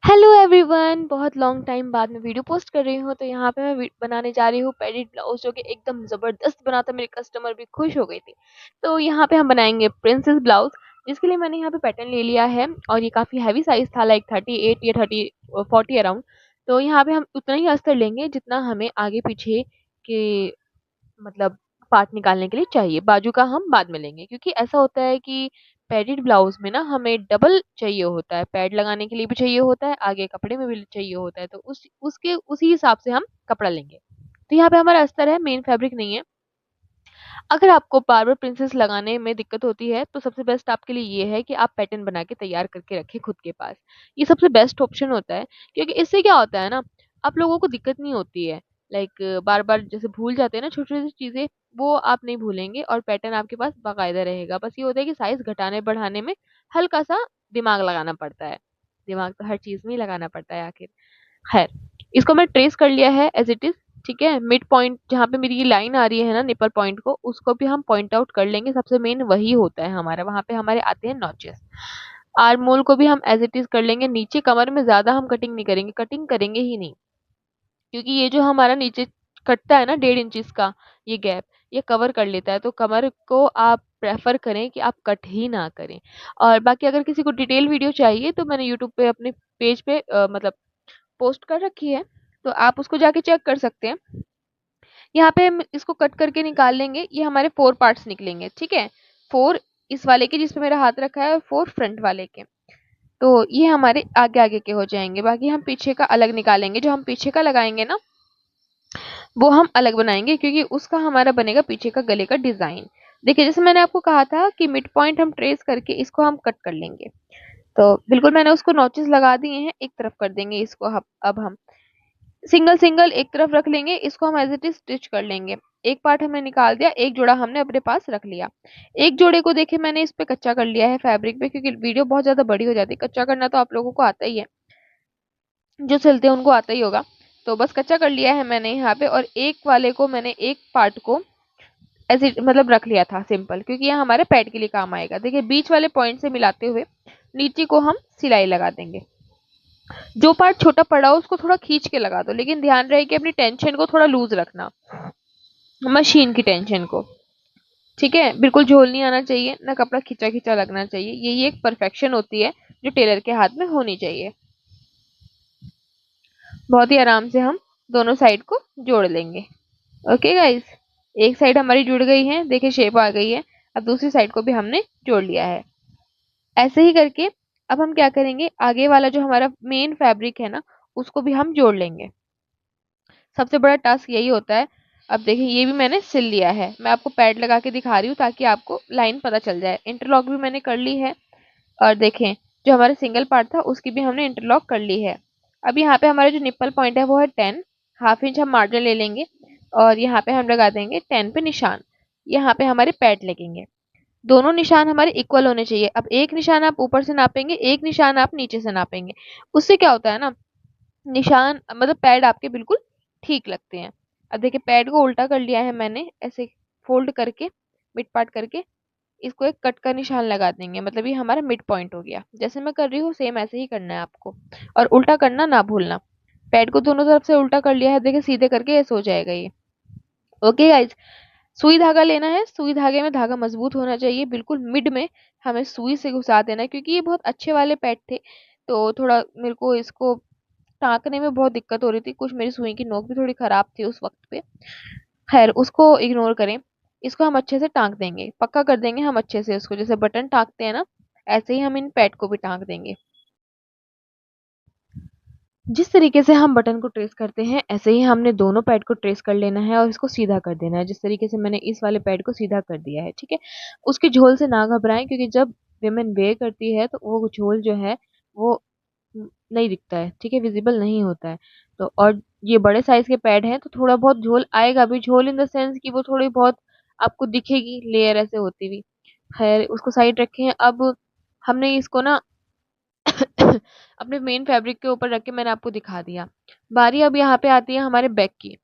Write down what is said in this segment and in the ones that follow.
Hello everyone, बहुत long time बाद में वीडियो पोस्ट कर रही हूँ। तो यहाँ पे मैं बनाने जा रही हूँ पेडिट ब्लाउज, जो कि एकदम ज़बरदस्त बना था। मेरे कस्टमर भी खुश हो गई थी। तो यहाँ पे हम बनाएंगे प्रिंसेस ब्लाउज, जिसके लिए मैंने यहाँ पे पैटर्न ले लिया है। और ये काफ़ी हैवी साइज था, लाइक 38 या 40 अराउंड। तो यहाँ पे हम उतना ही अस्तर लेंगे जितना हमें आगे पीछे के मतलब पार्ट निकालने के लिए चाहिए। बाजू का हम बाद में लेंगे, क्योंकि ऐसा होता है कि पैडेड ब्लाउज में ना हमें डबल चाहिए होता है, पैड लगाने के लिए भी चाहिए होता है, आगे कपड़े में भी चाहिए होता है। तो उसी हिसाब से हम कपड़ा लेंगे। तो यहाँ पे हमारा अस्तर है, मेन फैब्रिक नहीं है। अगर आपको बार बार प्रिंसेस लगाने में दिक्कत होती है, तो सबसे बेस्ट आपके लिए ये है कि आप पैटर्न बना के तैयार करके रखें खुद के पास। ये सबसे बेस्ट ऑप्शन होता है, क्योंकि इससे क्या होता है ना, आप लोगों को दिक्कत नहीं होती है। लाइक बार बार जैसे भूल जाते हैं ना छोटी छोटी चीजें, वो आप नहीं भूलेंगे और पैटर्न आपके पास बाकायदा रहेगा। बस ये होता है कि साइज घटाने बढ़ाने में हल्का सा दिमाग लगाना पड़ता है। दिमाग तो हर चीज में ही लगाना पड़ता है आखिर। खैर, इसको मैं ट्रेस कर लिया है एज इट इज। ठीक है, मिड पॉइंट जहाँ पे मेरी ये लाइन आ रही है ना निपल पॉइंट को, उसको भी हम पॉइंट आउट कर लेंगे। सबसे मेन वही होता है हमारा, वहां पे हमारे आते हैं नॉचेस। आर्म मोल को भी हम एज इट इज कर लेंगे। नीचे कमर में ज्यादा हम कटिंग नहीं करेंगे, कटिंग करेंगे ही नहीं, क्योंकि ये जो हमारा नीचे कटता है ना 1.5 इंच का ये गैप, ये कवर कर लेता है। तो कमर को आप प्रेफर करें कि आप कट ही ना करें। और बाकी अगर किसी को डिटेल वीडियो चाहिए, तो मैंने यूट्यूब पे अपने पेज पे मतलब पोस्ट कर रखी है, तो आप उसको जाके चेक कर सकते हैं। यहाँ पे हम इसको कट करके निकाल लेंगे। ये हमारे 4 पार्ट्स निकलेंगे, ठीक है। 4 इस वाले के जिसपे मेरा हाथ रखा है, और 4 फ्रंट वाले के। तो ये हमारे आगे आगे के हो जाएंगे। बाकी हम पीछे का अलग निकालेंगे। जो हम पीछे का लगाएंगे ना, वो हम अलग बनाएंगे, क्योंकि उसका हमारा बनेगा पीछे का गले का डिजाइन। देखिए, जैसे मैंने आपको कहा था कि मिड पॉइंट हम ट्रेस करके इसको हम कट कर लेंगे। तो बिल्कुल मैंने उसको नॉचेस लगा दिए हैं, एक तरफ कर देंगे इसको। अब हम सिंगल सिंगल एक तरफ रख लेंगे, इसको हम एज इट इज स्टिच कर लेंगे। एक पार्ट हमने निकाल दिया, एक जोड़ा हमने अपने पास रख लिया। एक जोड़े को देखे मैंने इस पे कच्चा कर लिया है फैब्रिक पे, क्योंकि वीडियो बहुत ज्यादा बड़ी हो जाती है। कच्चा करना तो आप लोगों को आता ही है, जो सिलते हैं उनको आता ही होगा। तो बस कच्चा कर लिया है मैंने यहाँ पे। और एक वाले को मैंने एक पार्ट को ऐसे मतलब रख लिया था सिंपल, क्योंकि ये हमारे पैड के लिए काम आएगा। देखिए, बीच वाले पॉइंट से मिलाते हुए नीचे को हम सिलाई लगा देंगे। जो पार्ट छोटा पड़ा हो उसको थोड़ा खींच के लगा दो, लेकिन ध्यान रहे कि अपनी टेंशन को थोड़ा लूज रखना, मशीन की टेंशन को। ठीक है, बिल्कुल झोल नहीं आना चाहिए, ना कपड़ा खिंचा खिंचा लगना चाहिए। यही एक परफेक्शन होती है जो टेलर के हाथ में होनी चाहिए। बहुत ही आराम से हम दोनों साइड को जोड़ लेंगे। ओके गाइस, एक साइड हमारी जुड़ गई है, देखिए शेप आ गई है। अब दूसरी साइड को भी हमने जोड़ लिया है। ऐसे ही करके अब हम क्या करेंगे, आगे वाला जो हमारा मेन फैब्रिक है ना, उसको भी हम जोड़ लेंगे। सबसे बड़ा टास्क यही होता है। अब देखिए, ये भी मैंने सिल लिया है। मैं आपको पैड लगा के दिखा रही हूँ ताकि आपको लाइन पता चल जाए। इंटरलॉक भी मैंने कर ली है। और देखें, जो हमारा सिंगल पार्ट था उसकी भी हमने इंटरलॉक कर ली है। अब यहाँ पे हमारा जो निप्पल पॉइंट है वो है 10। हाफ इंच हम मार्जिन ले लेंगे, और यहाँ पे हम लगा देंगे 10 पे निशान। यहाँ पे हमारे पैड लगेंगे। दोनों निशान हमारे इक्वल होने चाहिए। अब एक निशान आप ऊपर से नापेंगे, एक निशान आप नीचे से नापेंगे। उससे क्या होता है ना, निशान मतलब पैड आपके बिल्कुल ठीक लगते हैं। अब देखिए, पैड को उल्टा कर लिया है मैंने, ऐसे फोल्ड करके मिड पार्ट करके इसको एक कट का निशान लगा देंगे। मतलब ये हमारा मिड पॉइंट हो गया। जैसे मैं कर रही हूँ सेम ऐसे ही करना है आपको, और उल्टा करना ना भूलना। पैड को दोनों तरफ से उल्टा कर लिया है, देखिए सीधे करके ऐसे हो जाएगा ये। ओके गाइज, सुई धागा लेना है। सुई धागे में धागा मजबूत होना चाहिए, बिल्कुल मिड में हमें सुई से घुसा देना है, क्योंकि ये बहुत अच्छे वाले पैड थे। तो थोड़ा मेरे को इसको टाँकने में बहुत दिक्कत हो रही थी। कुछ मेरी सुई की नोक भी थोड़ी खराब थी उस वक्त पे। खैर, उसको इग्नोर करें। इसको हम अच्छे से टाँक देंगे, पक्का कर देंगे हम अच्छे से उसको। जैसे बटन टाँकते हैं ना, ऐसे ही हम इन पैड को भी टाँक देंगे। जिस तरीके से हम बटन को ट्रेस करते हैं, ऐसे ही हमने दोनों पैड को ट्रेस कर लेना है और इसको सीधा कर देना है। जिस तरीके से मैंने इस वाले पैड को सीधा कर दिया है, ठीक है। उसके झोल से ना घबराएं, क्योंकि जब विमेन वेयर करती है तो वो झोल जो है वो नहीं दिखता है, ठीक है, विजिबल नहीं होता है। तो और ये बड़े साइज के पैड हैं, तो थोड़ा बहुत झोल आएगा भी। झोल इन द सेंस कि वो थोड़ी बहुत आपको दिखेगी लेयर ऐसे होती हुई। खैर, उसको साइड रखें। अब हमने इसको ना अपने मेन फैब्रिक के ऊपर रख के मैंने आपको दिखा दिया। बारी अब यहाँ पे आती है हमारे बैक की।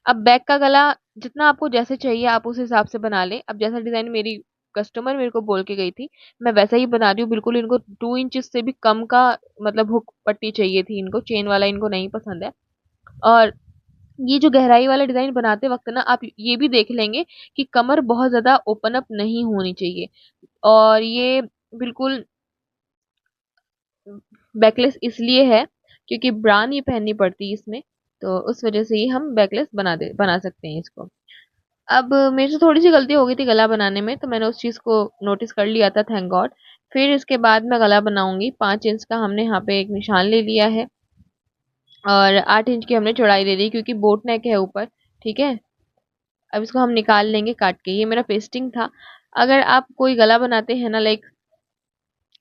अब बैक का गला जितना आपको जैसे चाहिए आप उस हिसाब से बना लें। अब जैसा डिजाइन मेरी कस्टमर मेरे को बोल के गई थी, मैं वैसा ही बना रही हूँ बिल्कुल। इनको 2 इंचेस से भी कम का मतलब हुक पट्टी चाहिए थी इनको, चेन वाला इनको नहीं पसंद है। और ये जो गहराई वाला डिज़ाइन बनाते वक़्त ना आप ये भी देख लेंगे कि कमर बहुत ज़्यादा ओपन अप नहीं होनी चाहिए, और ये बिल्कुल बैकलेस इसलिए है क्योंकि ब्रा नहीं पहननी पड़ती इसमें, तो उस वजह से ही हम बैकलेस बना सकते हैं इसको। अब मेरे से थोड़ी-सी गलती हो गई थी गला बनाने में, तो मैंने उस चीज़ को नोटिस कर लिया था, थैंक गॉड। फिर इसके बाद मैं गला बनाऊँगी। 5 इंच का हमने यहाँ पे एक निशान ले लिया है, और 8 इंच की हमने चौड़ाई ले ली क्योंकि बोट नेक है ऊपर, ठीक है? अब इसको हम निकाल लेंगे काट के। ये मेरा पेस्टिंग था। अगर आप कोई गला बनाते हैं ना, लाइक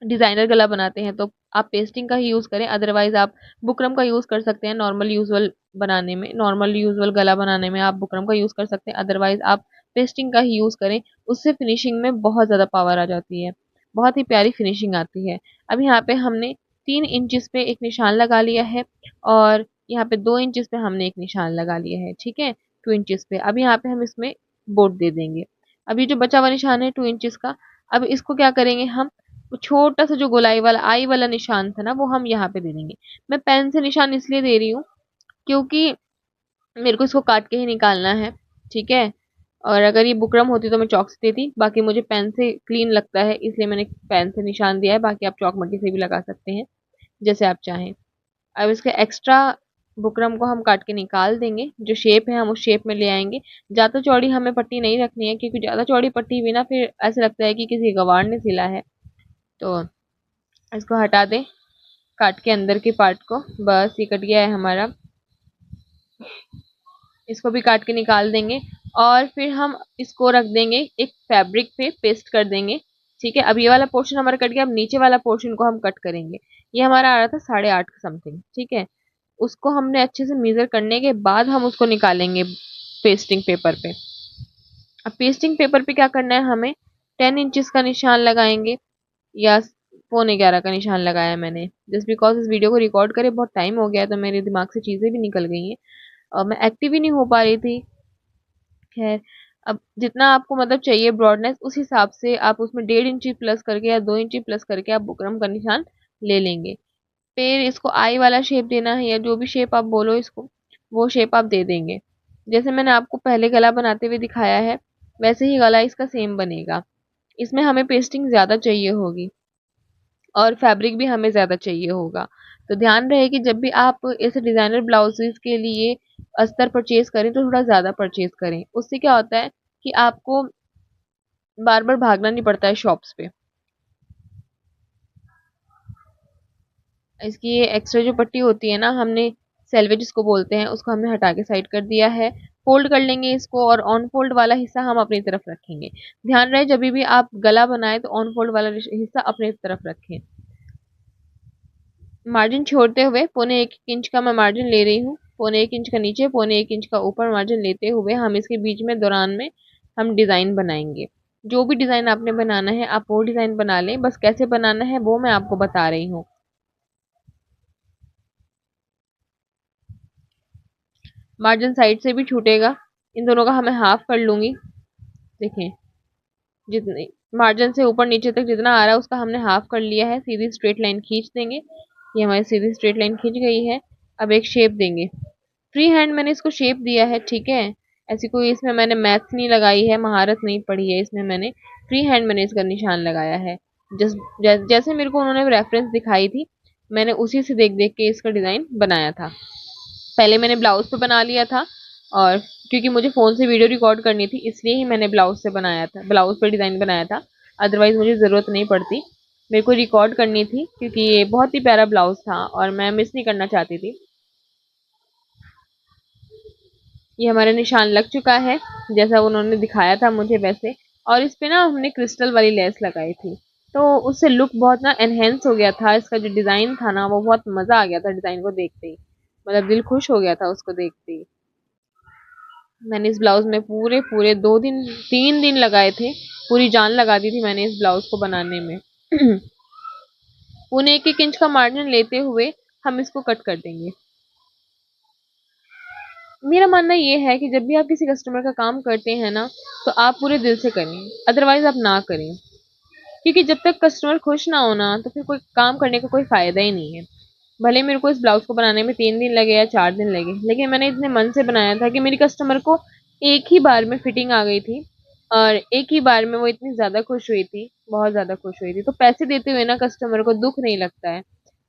डिज़ाइनर गला बनाते हैं, तो आप पेस्टिंग का ही यूज़ करें, अदरवाइज़ आप बुकरम का यूज़ कर सकते हैं। नॉर्मल यूजुअल बनाने में, नॉर्मल यूजुअल गला बनाने में आप बुकरम का यूज़ कर सकते हैं, अदरवाइज़ आप पेस्टिंग का ही यूज़ करें। उससे फिनिशिंग में बहुत ज़्यादा पावर आ जाती है, बहुत ही प्यारी फिनिशिंग आती है। अब यहाँ पे हमने 3 इंचेस पे एक निशान लगा लिया है, और यहाँ पे 2 इंचेस पे हमने एक निशान लगा लिया है, ठीक है? 2 इंचेस पे। अब यहाँ पे हम इसमें बोट दे देंगे। अब ये जो बचा हुआ निशान है 2 इंचेस का, अब इसको क्या करेंगे हम, वो छोटा-सा जो गोलाई वाला आई वाला निशान था ना, वो हम यहाँ पे दे देंगे। मैं पेन से निशान इसलिए दे रही हूँ क्योंकि मेरे को इसको काट के ही निकालना है, ठीक है? और अगर ये बुकरम होती तो मैं चॉक से देती, बाकी मुझे पेन से क्लीन लगता है, इसलिए मैंने पेन से निशान दिया है। बाकी आप चॉक मट्टी से भी लगा सकते हैं, जैसे आप चाहें। अब इसका एक्स्ट्रा बुकरम को हम काट के निकाल देंगे। जो शेप है हम उस शेप में ले आएँगे। ज़्यादा चौड़ी हमें पट्टी नहीं रखनी है क्योंकि ज़्यादा चौड़ी पट्टी भी ना फिर ऐसा लगता है कि किसी गँवार ने सिला है। तो इसको हटा दें, काट के अंदर के पार्ट को। बस ये कट गया है हमारा। इसको भी काट के निकाल देंगे, और फिर हम इसको रख देंगे एक फैब्रिक पे, पेस्ट कर देंगे, ठीक है? अब ये वाला पोर्शन हमारा कट गया। अब नीचे वाला पोर्शन को हम कट करेंगे। ये हमारा आ रहा था 8.5 समथिंग, ठीक है? उसको हमने अच्छे से मेजर करने के बाद हम उसको निकालेंगे पेस्टिंग पेपर पे। अब पेस्टिंग पेपर पे क्या करना है हमें, 10 इंचेस का निशान लगाएंगे, या 11.25 का निशान लगाया मैंने, जस्ट बिकॉज इस वीडियो को रिकॉर्ड करे बहुत टाइम हो गया है, तो मेरे दिमाग से चीज़ें भी निकल गई हैं, और मैं एक्टिव ही नहीं हो पा रही थी। खैर, अब जितना आपको मतलब चाहिए ब्रॉडनेस, उस हिसाब से आप उसमें 1.5 इंची प्लस करके या 2 इंची प्लस करके आप बुकरम का निशान ले लेंगे। फिर इसको आई वाला शेप देना है, या जो भी शेप आप बोलो इसको, वो शेप आप दे देंगे। जैसे मैंने आपको पहले गला बनाते हुए दिखाया है, वैसे ही गला इसका सेम बनेगा। इसमें हमें पेस्टिंग ज़्यादा चाहिए होगी, और फैब्रिक भी हमें ज़्यादा चाहिए होगा। तो ध्यान रहे कि जब भी आप ऐसे डिज़ाइनर ब्लाउजेज़ के लिए अस्तर परचेज़ करें तो थोड़ा ज़्यादा परचेज़ करें। उससे क्या होता है कि आपको बार-बार भागना नहीं पड़ता है शॉप्स पे। इसकी ये एक्स्ट्रा जो पट्टी होती है ना, हमने सेल्वेज जिसको बोलते हैं, उसको हमने हटा के साइड कर दिया है। फ़ोल्ड कर लेंगे इसको, और ऑन फ़ोल्ड वाला हिस्सा हम अपनी तरफ रखेंगे। ध्यान रहे जभी भी आप गला बनाएँ तो ऑन फ़ोल्ड वाला हिस्सा अपनी तरफ रखें। मार्जिन छोड़ते हुए 1.25 इंच का मैं मार्जिन ले रही हूँ। 1.25 इंच का नीचे, 1.25 इंच का ऊपर मार्जिन लेते हुए हम इसके बीच में दौरान में हम डिज़ाइन बनाएंगे। जो भी डिज़ाइन आपने बनाना है आप वो डिज़ाइन बना लें, बस कैसे बनाना है वो मैं आपको बता रही हूँ। मार्जिन साइड से भी छूटेगा, इन दोनों का मैं हाफ कर लूँगी। देखें, जितने मार्जिन से ऊपर नीचे तक जितना आ रहा है उसका हमने हाफ कर लिया है। सीधी स्ट्रेट लाइन खींच देंगे। ये हमारी सीधी स्ट्रेट लाइन खींच गई है। अब एक शेप देंगे। फ्री हैंड मैंने इसको शेप दिया है, ठीक है? ऐसी कोई इसमें मैंने मैथ्स नहीं लगाई है, महारत नहीं पढ़ी है इसमें मैंने। फ्री हैंड मैंने इसका निशान लगाया है। जैसे मेरे को उन्होंने रेफरेंस दिखाई थी, मैंने उसी से देख देख के इसका डिज़ाइन बनाया था। पहले मैंने ब्लाउज पे बना लिया था, और क्योंकि मुझे फ़ोन से वीडियो रिकॉर्ड करनी थी इसलिए ही मैंने ब्लाउज से बनाया था, ब्लाउज पे डिज़ाइन बनाया था। अदरवाइज़ मुझे ज़रूरत नहीं पड़ती। मेरे को रिकॉर्ड करनी थी क्योंकि ये बहुत ही प्यारा ब्लाउज था और मैं मिस नहीं करना चाहती थी। ये हमारा निशान लग चुका है, जैसा उन्होंने दिखाया था मुझे वैसे। और इस पे ना हमने क्रिस्टल वाली लेस लगाई थी, तो उससे लुक बहुत ना एनहेंस हो गया था। इसका जो डिज़ाइन था ना, वो बहुत मज़ा आ गया था डिज़ाइन को देखते ही, मतलब दिल खुश हो गया था उसको देखते ही। मैंने इस ब्लाउज में पूरे पूरे 2 दिन 3 दिन लगाए थे, पूरी जान लगा दी थी मैंने इस ब्लाउज को बनाने में। 1.25 इंच का मार्जिन लेते हुए हम इसको कट कर देंगे। मेरा मानना ये है कि जब भी आप किसी कस्टमर का काम करते हैं ना, तो आप पूरे दिल से करें, अदरवाइज आप ना करें। क्योंकि जब तक कस्टमर खुश ना हो ना, तो फिर कोई काम करने का कोई फायदा ही नहीं है। भले मेरे को इस ब्लाउज को बनाने में 3 दिन लगे या 4 दिन लगे, लेकिन मैंने इतने मन से बनाया था कि मेरी कस्टमर को एक ही बार में फिटिंग आ गई थी, और एक ही बार में वो इतनी ज्यादा खुश हुई थी, बहुत ज्यादा खुश हुई थी। तो पैसे देते हुए ना कस्टमर को दुख नहीं लगता है,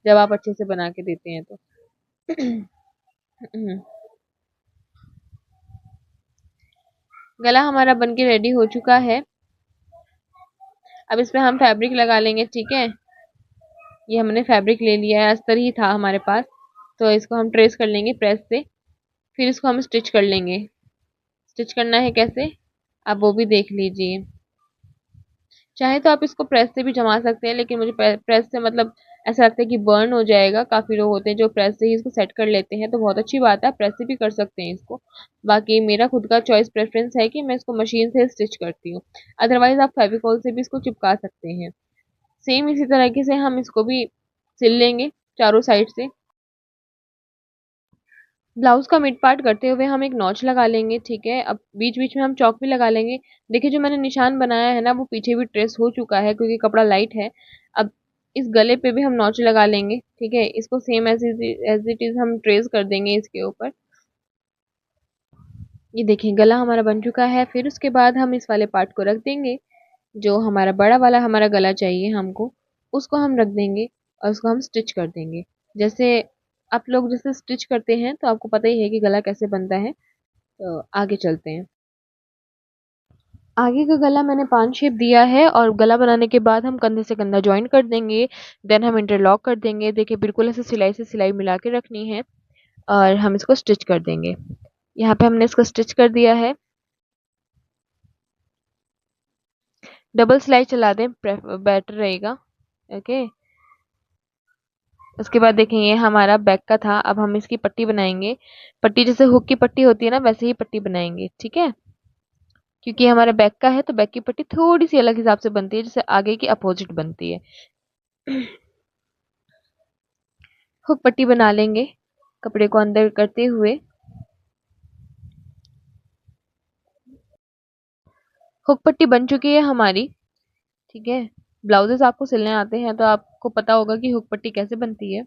जब आप अच्छे से बना के देते हैं तो। गला हमारा बनके रेडी हो चुका है। अब इस पे हम फैब्रिक लगा लेंगे, ठीक है। ये हमने फैब्रिक ले लिया है, अस्तर ही था हमारे पास, तो इसको हम ट्रेस कर लेंगे प्रेस से। फिर इसको हम स्टिच कर लेंगे। स्टिच करना है कैसे, आप वो भी देख लीजिए। चाहे तो आप इसको प्रेस से भी जमा सकते हैं, लेकिन मुझे प्रेस से मतलब ऐसा लगता है कि बर्न हो जाएगा। काफी लोग होते हैं जो प्रेस से ही इसको सेट कर लेते हैं, तो बहुत अच्छी बात है, प्रेस से भी कर सकते हैं इसको। बाकी मेरा खुद का चॉइस प्रेफरेंस है कि मैं इसको मशीन से स्टिच करती हूँ। अदरवाइज आप फेविकॉल से भी इसको चिपका सकते हैं। सेम इसी तरीके से हम इसको भी सिल लेंगे चारों साइड से। ब्लाउज का मिड पार्ट करते हुए हम एक नॉच लगा लेंगे, ठीक है। अब बीच बीच में हम चौक भी लगा लेंगे। देखिए जो मैंने निशान बनाया है ना, वो पीछे भी ट्रेस हो चुका है क्योंकि कपड़ा लाइट है। अब इस गले पे भी हम नॉच लगा लेंगे, ठीक है। इसको सेम एज इट इज हम ट्रेस कर देंगे इसके ऊपर। ये देखिए गला हमारा बन चुका है। फिर उसके बाद हम इस वाले पार्ट को रख देंगे, जो हमारा बड़ा वाला हमारा गला चाहिए हमको, उसको हम रख देंगे और उसको हम स्टिच कर देंगे। जैसे आप लोग जैसे स्टिच करते हैं तो आपको पता ही है कि गला कैसे बनता है। तो आगे चलते हैं। आगे का गला मैंने 5 शेप दिया है, और गला बनाने के बाद हम कंधे से कंधा ज्वाइन कर देंगे। देन हम इंटरलॉक कर देंगे। देखिए बिल्कुल ऐसे सिलाई से सिलाई मिला के रखनी है, और हम इसको स्टिच कर देंगे। यहाँ पे हमने इसको स्टिच कर दिया है। डबल सिलाई चला दें, बेटर रहेगा। ओके। उसके बाद देखें ये हमारा बैक का था। अब हम इसकी पट्टी बनाएंगे। पट्टी जैसे हुक की पट्टी होती है ना, वैसे ही पट्टी बनाएंगे, ठीक है। क्योंकि हमारा बैक का है तो बैक की पट्टी थोड़ी सी अलग हिसाब से बनती है, जैसे आगे की अपोजिट बनती है। हुक पट्टी बना लेंगे कपड़े को अंदर करते हुए। हुक पट्टी बन चुकी है हमारी, ठीक है। ब्लाउजेस आपको सिलने आते हैं तो आपको पता होगा कि हुक पट्टी कैसे बनती है।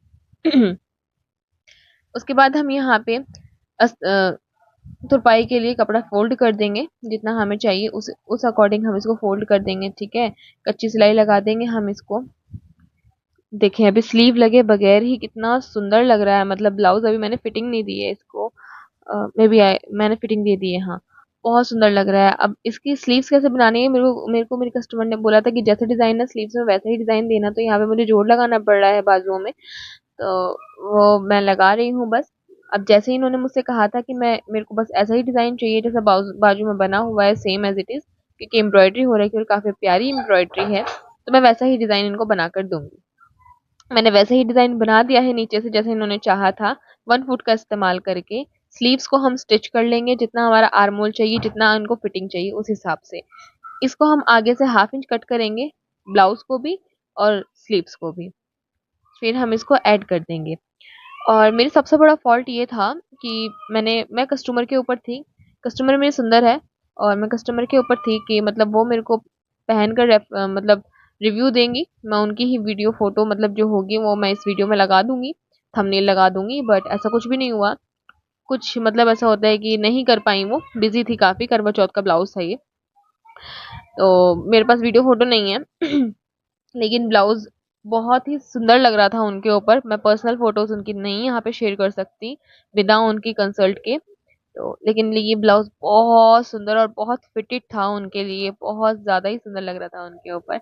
उसके बाद हम यहाँ पे तुरपाई के लिए कपड़ा फोल्ड कर देंगे, जितना हमें चाहिए उस अकॉर्डिंग हम इसको फोल्ड कर देंगे, ठीक है। कच्ची सिलाई लगा देंगे हम इसको। देखें अभी स्लीव लगे बगैर ही कितना सुंदर लग रहा है। मतलब ब्लाउज अभी मैंने फिटिंग नहीं दी है इसको, मे बी मैंने फिटिंग दे दी है, हाँ। बहुत सुंदर लग रहा है। अब इसकी स्लीव्स कैसे बनानी है, मेरे को मेरी कस्टमर ने बोला था कि जैसे डिजाइन है स्लीव्स में वैसा ही डिजाइन देना, तो यहाँ पे मुझे जोड़ लगाना पड़ रहा है बाजुओं में। तो वो मैं लगा रही हूँ बस। अब जैसे ही इन्होंने मुझसे कहा था कि मैं मेरे को बस ऐसा ही डिजाइन चाहिए जैसा बाजू में बना हुआ है, सेम एज इट इज, क्योंकि एम्ब्रॉयडरी हो रही है और काफी प्यारी एम्ब्रॉयडरी है, तो मैं वैसा ही डिजाइन इनको बनाकर दूंगी। मैंने वैसे ही डिजाइन बना दिया है नीचे से, जैसे इन्होंने चाहा था। 1 फुट का इस्तेमाल करके स्लीव्स को हम स्टिच कर लेंगे, जितना हमारा आर्म होल चाहिए, जितना उनको फिटिंग चाहिए उस हिसाब से। इसको हम आगे से 1/2 इंच कट करेंगे, ब्लाउज को भी और स्लीव्स को भी। फिर हम इसको ऐड कर देंगे। और मेरी सबसे बड़ा फॉल्ट ये था कि मैं कस्टमर के ऊपर थी। कस्टमर मेरी सुंदर है, और मैं कस्टमर के ऊपर थी कि मतलब वो मेरे को पहन कर मतलब रिव्यू देंगी। मैं उनकी ही वीडियो फोटो मतलब जो होगी वो मैं इस वीडियो में लगा दूंगी, थंबनेल लगा दूंगी। बट ऐसा कुछ भी नहीं हुआ। कुछ मतलब ऐसा होता है कि नहीं कर पाई, वो बिजी थी काफी, करवा चौथ का ब्लाउज था ये, तो मेरे पास वीडियो फोटो नहीं है। लेकिन ब्लाउज बहुत ही सुंदर लग रहा था उनके ऊपर। मैं पर्सनल फोटोज उनकी नहीं यहाँ पे शेयर कर सकती बिना उनकी कंसल्ट के। तो लेकिन ये ब्लाउज बहुत सुंदर और बहुत फिटेड था उनके लिए, बहुत ज्यादा ही सुंदर लग रहा था उनके ऊपर।